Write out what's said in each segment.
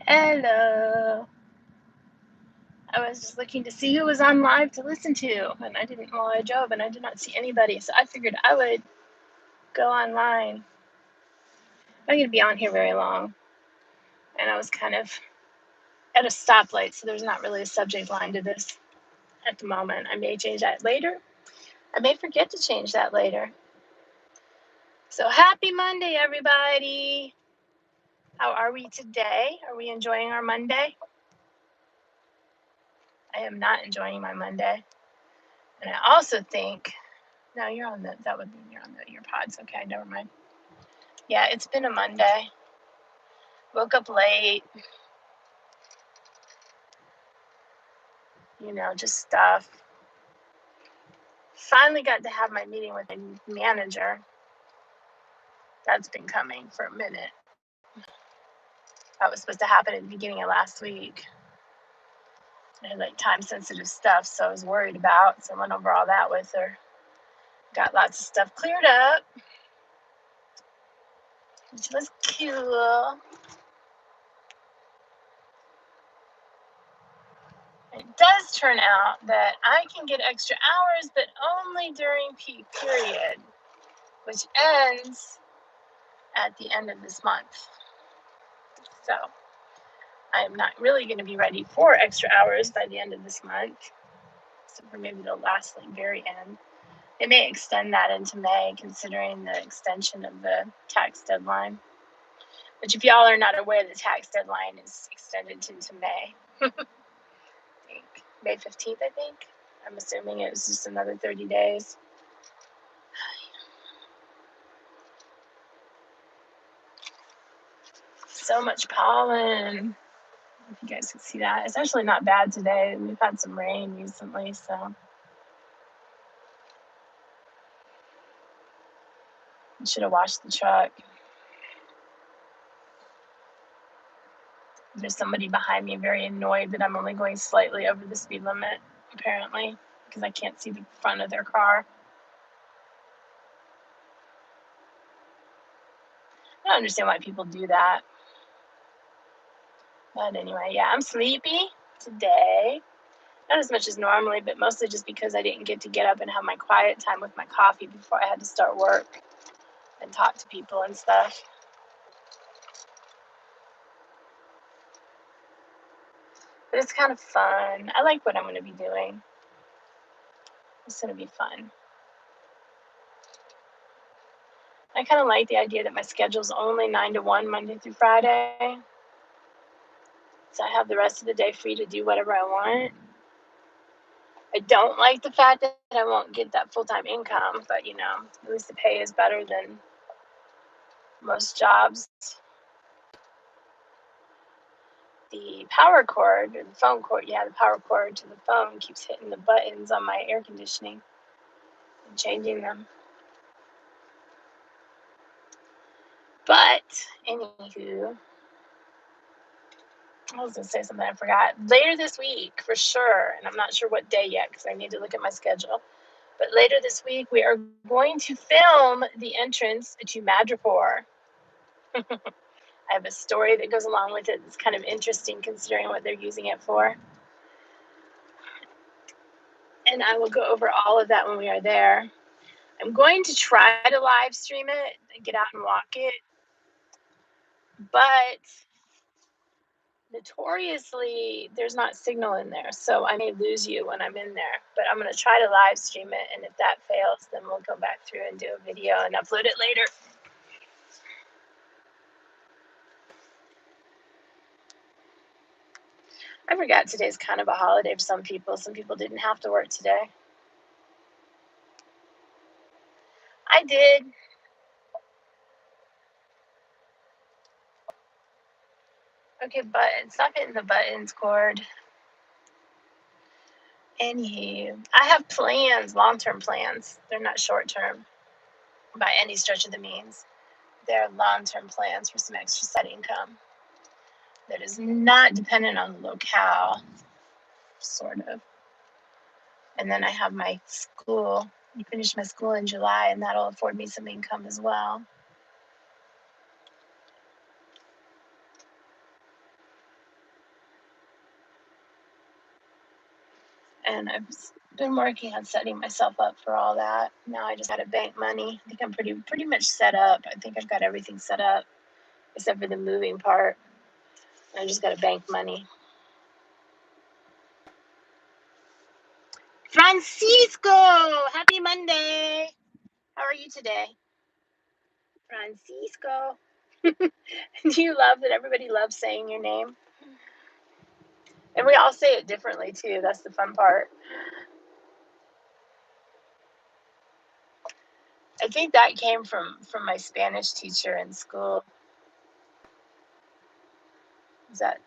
Hello. I was just looking to see who was on live to listen to, and I didn't, well, I drove and I did not see anybody, so I figured I would go online. I'm going to be on here very long, and I was kind of at a stoplight, so there's not really a subject line to this at the moment. I may change that later. I may forget to change that later. So happy Monday, everybody. How are we today? Are we enjoying our Monday? I am not enjoying my Monday. And I also think, no, that would mean you're on the earpods. Okay, never mind. Yeah, it's been a Monday. Woke up late, just stuff. Finally got to have my meeting with the manager. That's been coming for a minute. That was supposed to happen at the beginning of last week. I had time sensitive stuff, so I was worried about. So I went over all that with her. Got lots of stuff cleared up, which was cool. It does turn out that I can get extra hours, but only during peak period, which ends at the end of this month. So I am not really going to be ready for extra hours by the end of this month. So for maybe the last very end. They may extend that into May, considering the extension of the tax deadline. Which, if y'all are not aware, the tax deadline is extended into May. I think May 15th, I think. I'm assuming it was just another 30 days. So much pollen. If you guys can see that. It's actually not bad today. We've had some rain recently, so I should have washed the truck. There's somebody behind me very annoyed that I'm only going slightly over the speed limit, apparently, because I can't see the front of their car. I don't understand why people do that. But anyway, yeah, I'm sleepy today. Not as much as normally, but mostly just because I didn't get up and have my quiet time with my coffee before I had to start work and talk to people and stuff. But it's kind of fun. I like what I'm going to be doing. It's going to be fun. I kind of like the idea that my schedule's only 9 to 1, Monday through Friday. So I have the rest of the day free to do whatever I want. I don't like the fact that I won't get that full-time income, but at least the pay is better than most jobs. The power cord, or the phone cord, the power cord to the phone keeps hitting the buttons on my air conditioning and changing them. But, anywho, I was going to say something I forgot. Later this week, for sure, and I'm not sure what day yet because I need to look at my schedule, but later this week we are going to film the entrance to Madripoor. I have a story that goes along with it that's kind of interesting considering what they're using it for. And I will go over all of that when we are there. I'm going to try to live stream it and get out and walk it. But notoriously, there's not signal in there. So I may lose you when I'm in there. But I'm going to try to live stream it. And if that fails, then we'll go back through and do a video and upload it later. I forgot today's kind of a holiday for some people. Some people didn't have to work today. I did. Okay, buttons. Stop hitting the buttons, cord. Anywho, I have plans, long-term plans. They're not short-term by any stretch of the means. They're long-term plans for some extra side income that is not dependent on the locale, sort of. And then I have my school. I finished my school in July, and that'll afford me some income as well. And I've been working on setting myself up for all that. Now I just got to bank money. I think I'm pretty much set up. I think I've got everything set up except for the moving part. I just got to bank money. Francisco, happy Monday. How are you today? Francisco. Do you love that everybody loves saying your name? And we all say it differently too. That's the fun part. I think that came from my Spanish teacher in school. Was that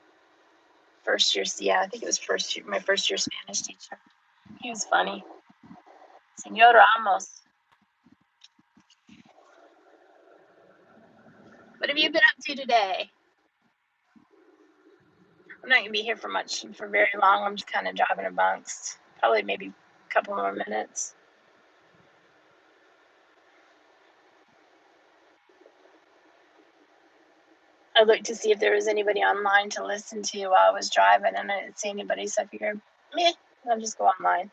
first year? Yeah, I think it was my first year Spanish teacher. He was funny. Señor Ramos. What have you been up to today? I'm not gonna be here for very long. I'm just kind of driving amongst. Probably maybe a couple more minutes. I looked to see if there was anybody online to listen to while I was driving, and I didn't see anybody, so I figured, meh, I'll just go online.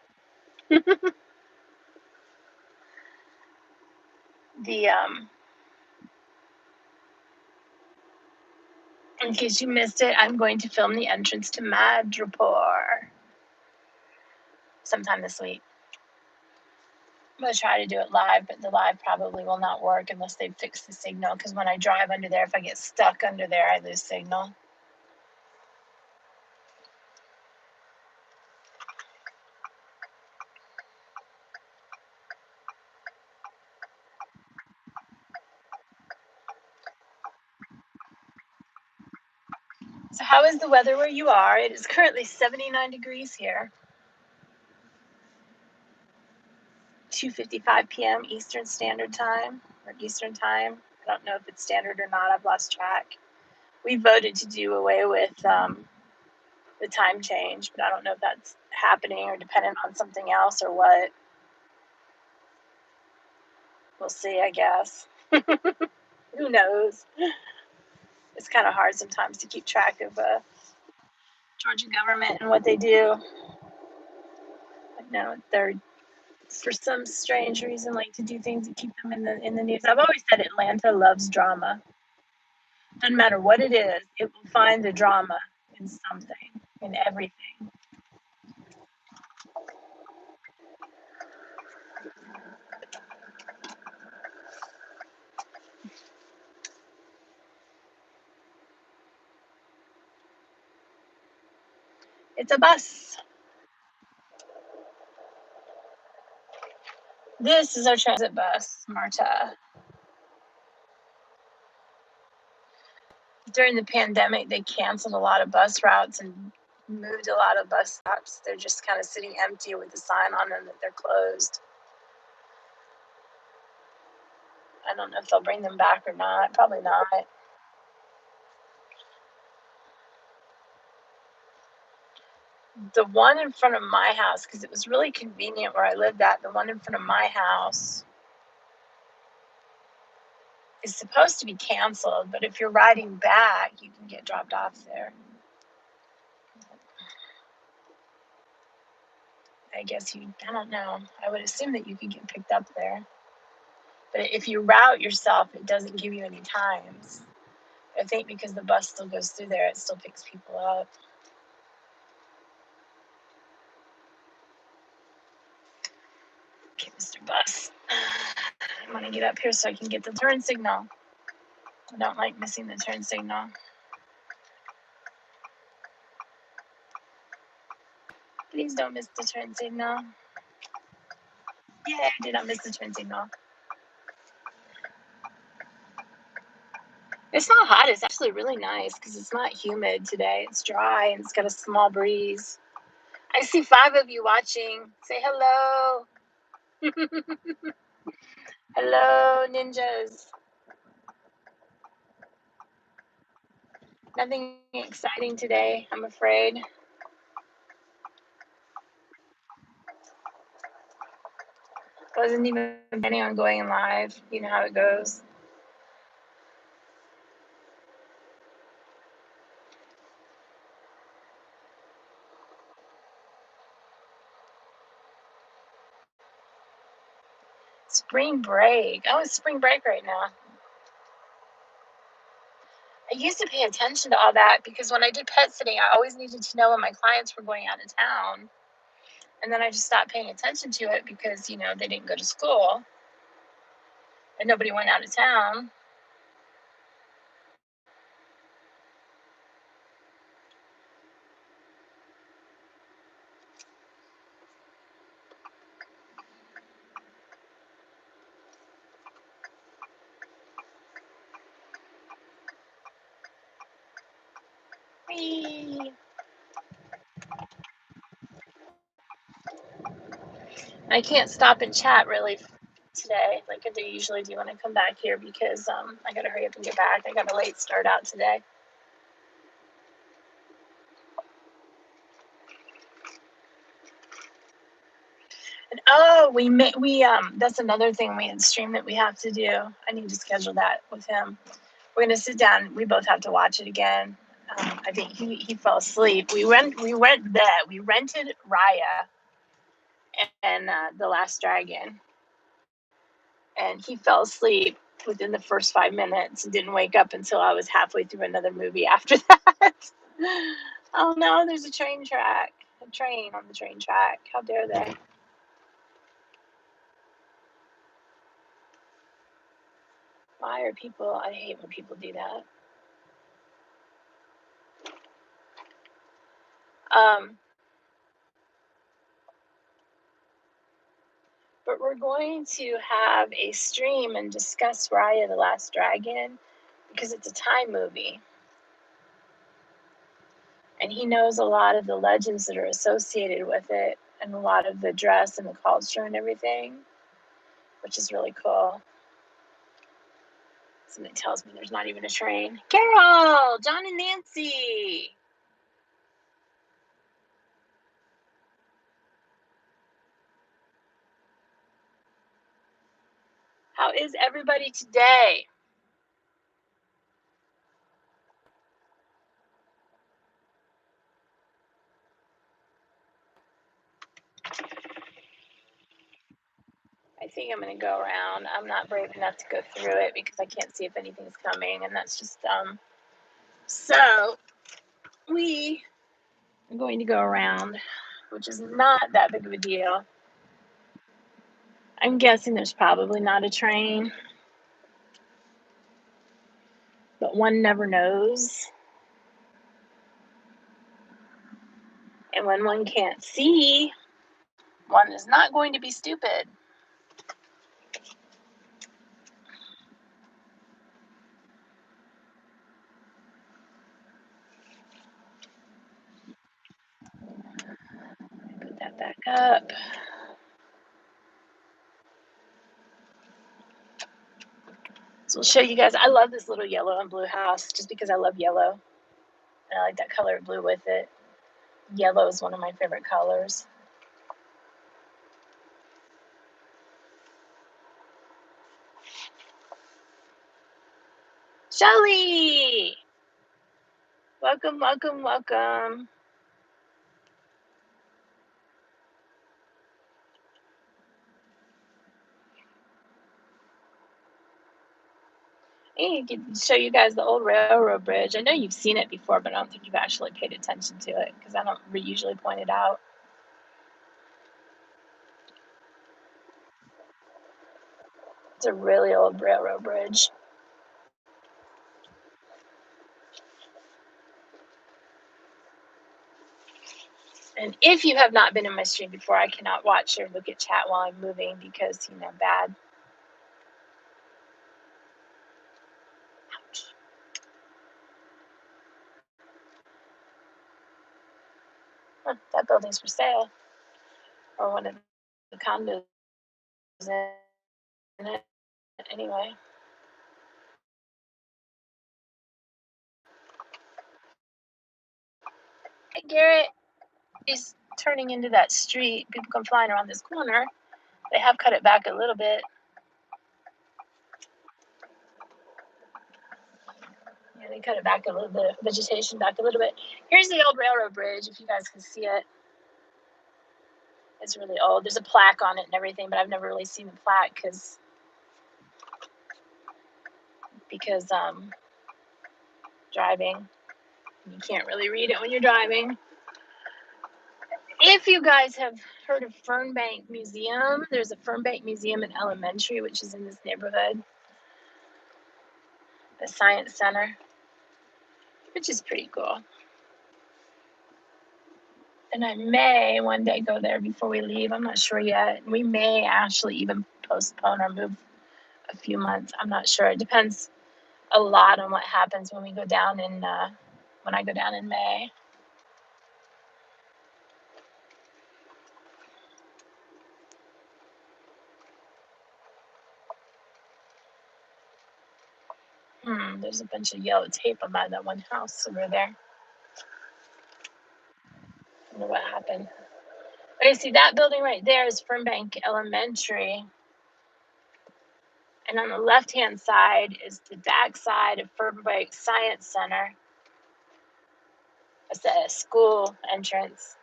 The In case you missed it, I'm going to film the entrance to Madripoor sometime this week. I'm going to try to do it live, but the live probably will not work unless they fix the signal, because when I drive under there, if I get stuck under there, I lose signal. So how is the weather where you are? It is currently 79 degrees here. 2:55 p.m. Eastern Standard Time, or Eastern Time. I don't know if it's standard or not. I've lost track. We voted to do away with the time change, but I don't know if that's happening or dependent on something else or what. We'll see, I guess. Who knows? It's kind of hard sometimes to keep track of Georgia government and what they do. But no, they're, for some strange reason, like to do things that keep them in the news. I've always said Atlanta loves drama. Doesn't matter what it is, it will find the drama in something, in everything. It's a bus. This is our transit bus, Marta. During the pandemic, they canceled a lot of bus routes and moved a lot of bus stops. They're just kind of sitting empty with a sign on them that they're closed. I don't know if they'll bring them back or not. Probably not. The one in front of my house, because it was really convenient where I lived at, the one in front of my house is supposed to be canceled, but if you're riding back, you can get dropped off there. I guess I don't know. I would assume that you could get picked up there. But if you route yourself, it doesn't give you any times. I think because the bus still goes through there, it still picks people up. Okay, Mr. Bus. I want to get up here so I can get the turn signal. I don't like missing the turn signal. Please don't miss the turn signal. Yeah, I did not miss the turn signal. It's not hot. It's actually really nice because it's not humid today. It's dry and it's got a small breeze. I see 5 of you watching. Say hello. Hello, ninjas. Nothing exciting today, I'm afraid. Wasn't even planning on going live. You know how it goes. Spring break. Oh, it's spring break right now. I used to pay attention to all that because when I did pet sitting, I always needed to know when my clients were going out of town. And then I just stopped paying attention to it because, they didn't go to school and nobody went out of town. Whee! I can't stop and chat really today like I do usually do when I come back here because I got to hurry up and get back. I got a late start out today. And we that's another thing we had stream that we have to do. I need to schedule that with him. We're gonna sit down. We both have to watch it again. I think he fell asleep. We rented Raya and The Last Dragon, and he fell asleep within the first 5 minutes and didn't wake up until I was halfway through another movie after that. Oh no, there's a train on the train track. How dare they? Why are people? I hate when people do that. But we're going to have a stream and discuss Raya the Last Dragon because it's a time movie. And he knows a lot of the legends that are associated with it and a lot of the dress and the culture and everything, which is really cool. Something tells me there's not even a train. Carol, John and Nancy. How is everybody today? I think I'm going to go around. I'm not brave enough to go through it because I can't see if anything's coming, and that's just dumb. So we are going to go around, which is not that big of a deal. I'm guessing there's probably not a train, but one never knows. And when one can't see, one is not going to be stupid. Put that back up. So we'll show you guys. I love this little yellow and blue house just because I love yellow. And I like that color of blue with it. Yellow is one of my favorite colors. Shelly! Welcome, welcome, welcome. I can show you guys the old railroad bridge. I know you've seen it before, but I don't think you've actually paid attention to it because I don't usually point it out. It's a really old railroad bridge. And if you have not been in my stream before, I cannot watch or look at chat while I'm moving because, bad. Ouch. Huh, that building's for sale. Or one of the condos in it. Anyway. Hey, Garrett is turning into that street. People come flying around this corner. They have cut it back a little bit. Yeah, they cut it back a little bit, vegetation back a little bit. Here's the old railroad bridge, if you guys can see it. It's really old. There's a plaque on it and everything, but I've never really seen the plaque because because driving, you can't really read it when you're driving. If you guys have heard of Fernbank Museum, there's a Fernbank Museum in Elementary, which is in this neighborhood, the Science Center, which is pretty cool. And I may one day go there before we leave. I'm not sure yet. We may actually even postpone our move a few months. I'm not sure. It depends a lot on what happens when we go down in when I go down in May. There's a bunch of yellow tape on that one house over there. I don't know what happened. Okay, see that building right there is Fernbank Elementary. And on the left-hand side is the back side of Fernbank Science Center. It's the school entrance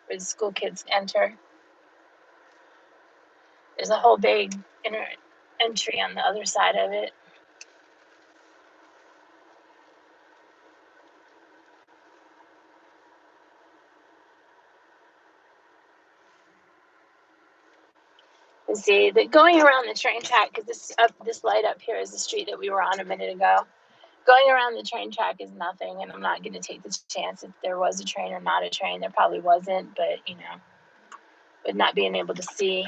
where the school kids enter. There's a whole big inner entry on the other side of it. And see, going around the train track, because this light up here is the street that we were on a minute ago. Going around the train track is nothing, and I'm not going to take the chance if there was a train or not a train. There probably wasn't, but with not being able to see.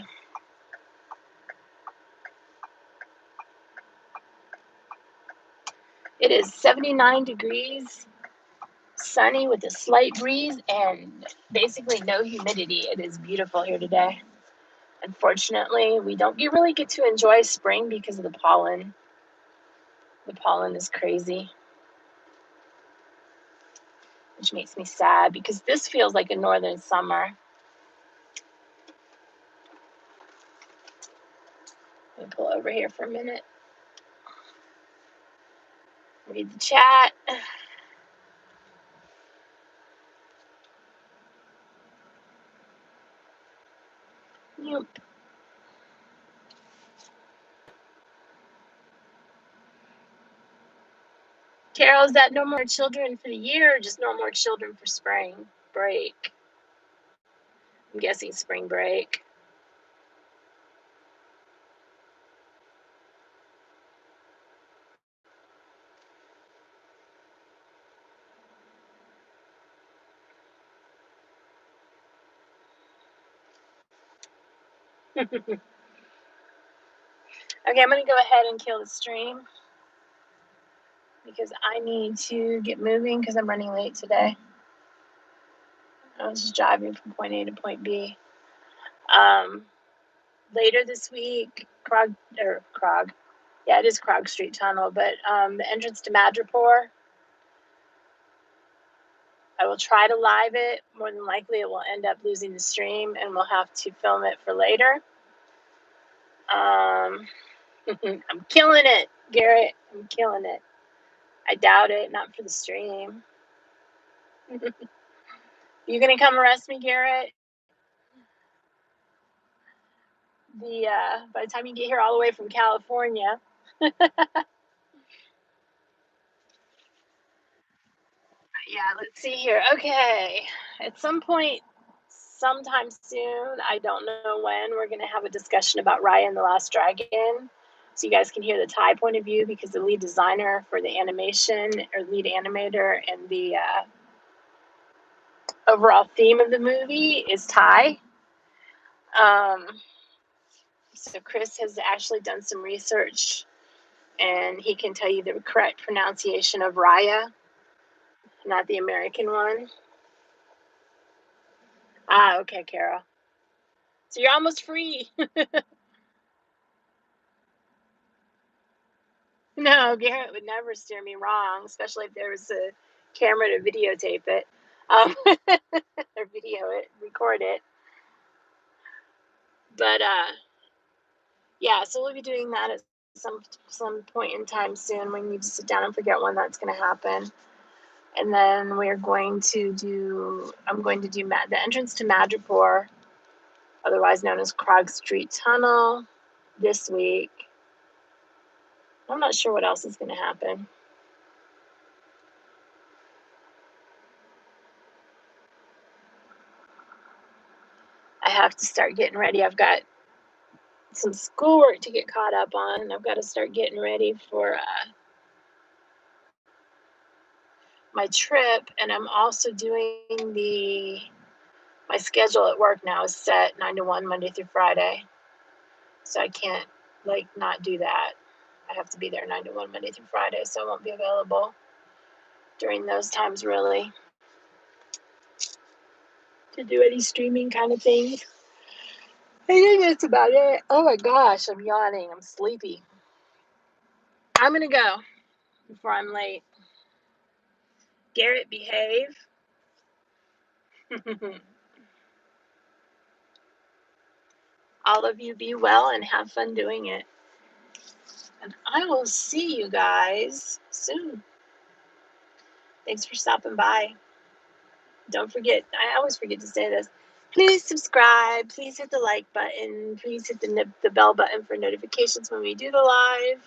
It is 79 degrees, sunny with a slight breeze, and basically no humidity. It is beautiful here today. Unfortunately, we don't really get to enjoy spring because of the pollen. The pollen is crazy, which makes me sad because this feels like a northern summer. Let me pull over here for a minute. Read the chat. Yep. Carol, is that no more children for the year or just no more children for spring break? I'm guessing spring break. Okay, I'm going to go ahead and kill the stream because I need to get moving because I'm running late today. I was just driving from point A to point B. Later this week, Krog. Yeah, it is Krog Street Tunnel, but the entrance to Madripoor, I will try to live it. More than likely, it will end up losing the stream, and we'll have to film it for later. I'm killing it, Garrett. I'm killing it. I doubt it. Not for the stream. You gonna come arrest me, Garrett? By the time you get here all the way from California. Yeah, let's see here. Okay, at some point, sometime soon, I don't know when, we're going to have a discussion about Raya and the Last Dragon. So you guys can hear the Thai point of view because the lead designer for the animation or lead animator and the overall theme of the movie is Thai. So Chris has actually done some research and he can tell you the correct pronunciation of Raya, not the American one. Ah, okay, Carol. So you're almost free. No, Garrett would never steer me wrong, especially if there was a camera to videotape it, or video it, record it. But yeah, so we'll be doing that at some point in time soon. We need to sit down and figure out when that's going to happen. And then I'm going to do the entrance to Madripoor, otherwise known as Krog Street Tunnel, this week. I'm not sure what else is going to happen. I have to start getting ready. I've got some schoolwork to get caught up on. I've got to start getting ready for my trip, and I'm also doing my schedule at work now is set 9 to 1 Monday through Friday, so I can't like not do that. I have to be there 9 to 1 Monday through Friday, so I won't be available during those times really to do any streaming kind of things. I think that's about it. Oh my gosh, I'm yawning. I'm sleepy. I'm gonna go before I'm late. Garrett, behave. All of you be well and have fun doing it. And I will see you guys soon. Thanks for stopping by. Don't forget, I always forget to say this. Please subscribe. Please hit the like button. Please hit the bell button for notifications when we do the live.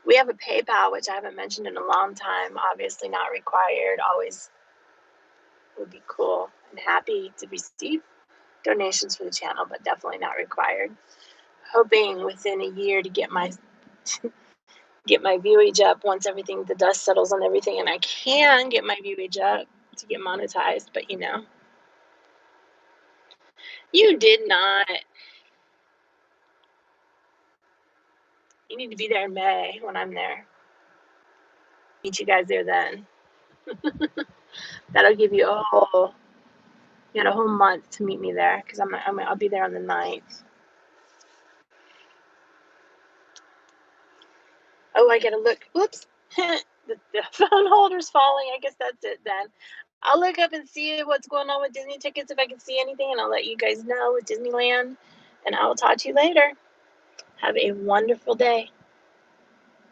We have a PayPal, which I haven't mentioned in a long time. Obviously not required. Always would be cool and happy to receive donations for the channel, but definitely not required. Hoping within a year to get my viewage up once everything, the dust settles on everything, and I can get my viewage up to get monetized. But you did not. You need to be there in May when I'm there. Meet you guys there then. That'll give you a whole month to meet me there because I'll be there on the 9th. Oh, I gotta look. Whoops. The phone holder's falling. I guess that's it then. I'll look up and see what's going on with Disney tickets if I can see anything, and I'll let you guys know with Disneyland. And I will talk to you later. Have a wonderful day.